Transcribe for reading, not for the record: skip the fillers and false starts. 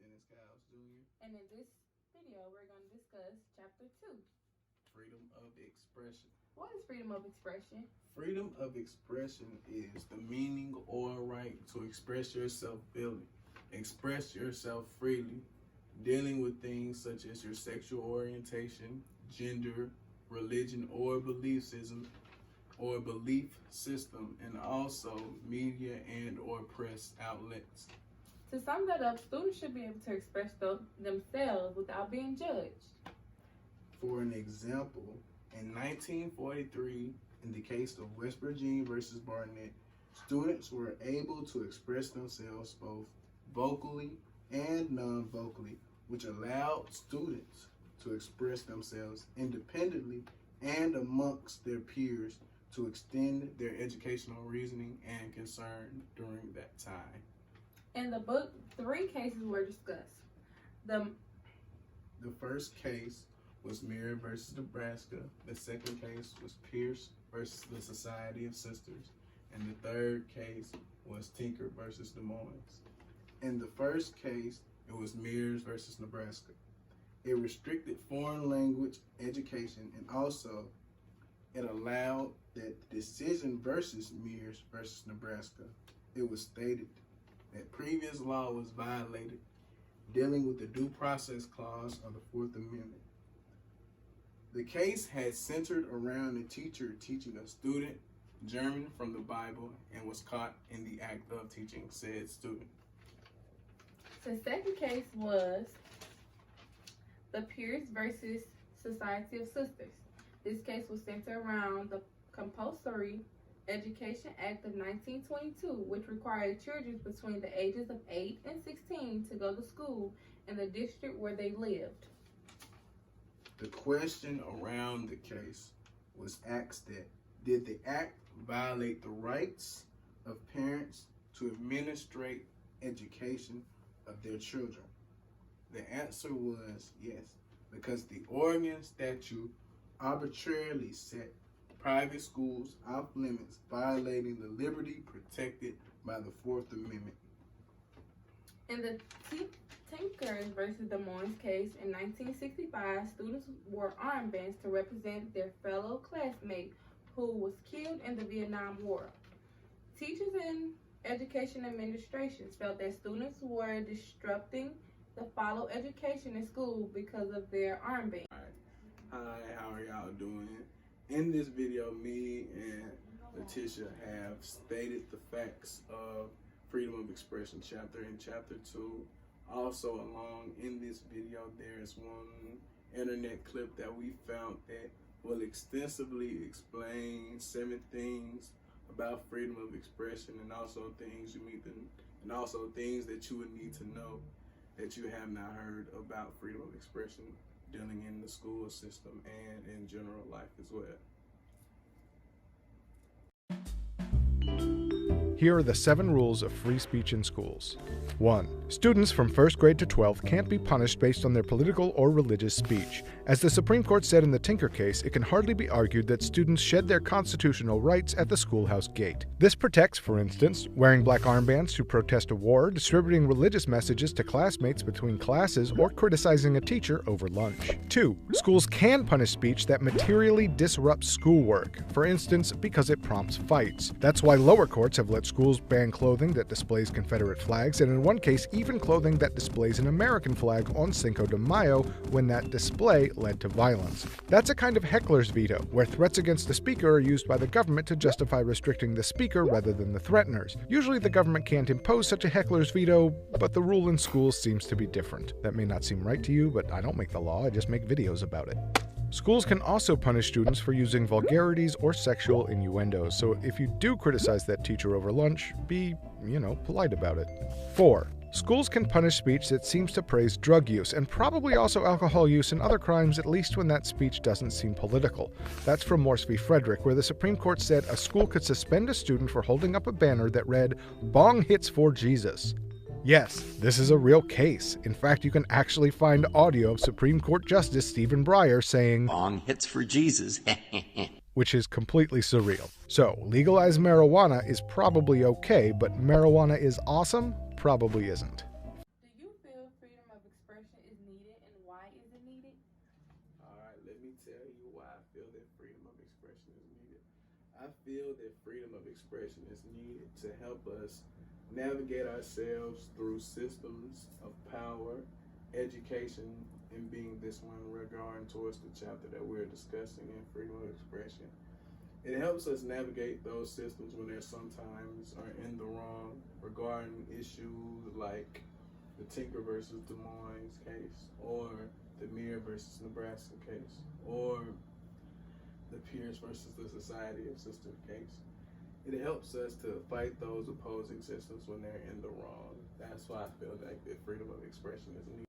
Dennis Giles Jr. And in this video, we're going to discuss Chapter 2. Freedom of expression. What is freedom of expression? Freedom of expression is the meaning or right to express yourself freely. Express yourself freely, dealing with things such as your sexual orientation, gender, religion, or belief system, and also media and or press outlets. To sum that up, students should be able to express themselves without being judged. For an example, in 1943, in the case of West Virginia versus Barnett, students were able to express themselves both vocally and non-vocally, which allowed students to express themselves independently and amongst their peers to extend their educational reasoning and concern during that time. In the book, 3 cases were discussed. The first case was Mirror versus Nebraska. The second case was Pierce versus the Society of Sisters. And the third case was Tinker versus Des Moines. In the first case, it was Mears versus Nebraska. It restricted foreign language education, and also it allowed that the decision versus Mears versus Nebraska, it was stated that previous law was violated, dealing with the Due Process Clause of the Fourth Amendment. The case had centered around a teacher teaching a student German from the Bible and was caught in the act of teaching said student. The second case was the Pierce versus Society of Sisters. This case was centered around the Compulsory Education Act of 1922, which required children between the ages of 8 and 16 to go to school in the district where they lived. The question around the case was asked that, did the act violate the rights of parents to administrate education of their children? The answer was yes, because the Oregon statute arbitrarily set private schools off limits, violating the liberty protected by the Fourth Amendment. In the Tinker versus Des Moines case in 1965, students wore armbands to represent their fellow classmate who was killed in the Vietnam War. Teachers and education administrations felt that students were disrupting the follow education in school because of their armband. Hi, how are y'all doing? In this video, me and Letitia have stated the facts of freedom of expression chapter in chapter 2. Also along in this video, there's one internet clip that we found that will extensively explain 7 things about freedom of expression, and also things things that you would need to know that you have not heard about freedom of expression dealing in the school system and in general life as well. Here are the 7 rules of free speech in schools. 1. Students from 1st grade to 12th can't be punished based on their political or religious speech. As the Supreme Court said in the Tinker case, it can hardly be argued that students shed their constitutional rights at the schoolhouse gate. This protects, for instance, wearing black armbands to protest a war, distributing religious messages to classmates between classes, or criticizing a teacher over lunch. 2. Schools can punish speech that materially disrupts schoolwork, for instance, because it prompts fights. That's why lower courts have let schools ban clothing that displays Confederate flags, and in one case, even clothing that displays an American flag on Cinco de Mayo when that display led to violence. That's a kind of heckler's veto, where threats against the speaker are used by the government to justify restricting the speaker rather than the threateners. Usually the government can't impose such a heckler's veto, but the rule in schools seems to be different. That may not seem right to you, but I don't make the law, I just make videos about it. Schools can also punish students for using vulgarities or sexual innuendos, so if you do criticize that teacher over lunch, be, polite about it. 4. Schools can punish speech that seems to praise drug use, and probably also alcohol use and other crimes, at least when that speech doesn't seem political. That's from Morse v. Frederick, where the Supreme Court said a school could suspend a student for holding up a banner that read, "Bong hits for Jesus." Yes, this is a real case. In fact, you can actually find audio of Supreme Court Justice Stephen Breyer saying, "Bong hits for Jesus," which is completely surreal. So, legalize marijuana is probably okay, but marijuana is awesome? Probably isn't. Do you feel freedom feel that freedom of expression is needed to help us navigate ourselves through systems of power, education, and being this one regarding towards the chapter that we're discussing in freedom of expression. It helps us navigate those systems when they sometimes are in the wrong regarding issues like the Tinker versus Des Moines case, or the Muir versus Nebraska case, or the Pierce versus the Society of Sisters case. It helps us to fight those opposing systems when they're in the wrong. That's why I feel like the freedom of expression is needed.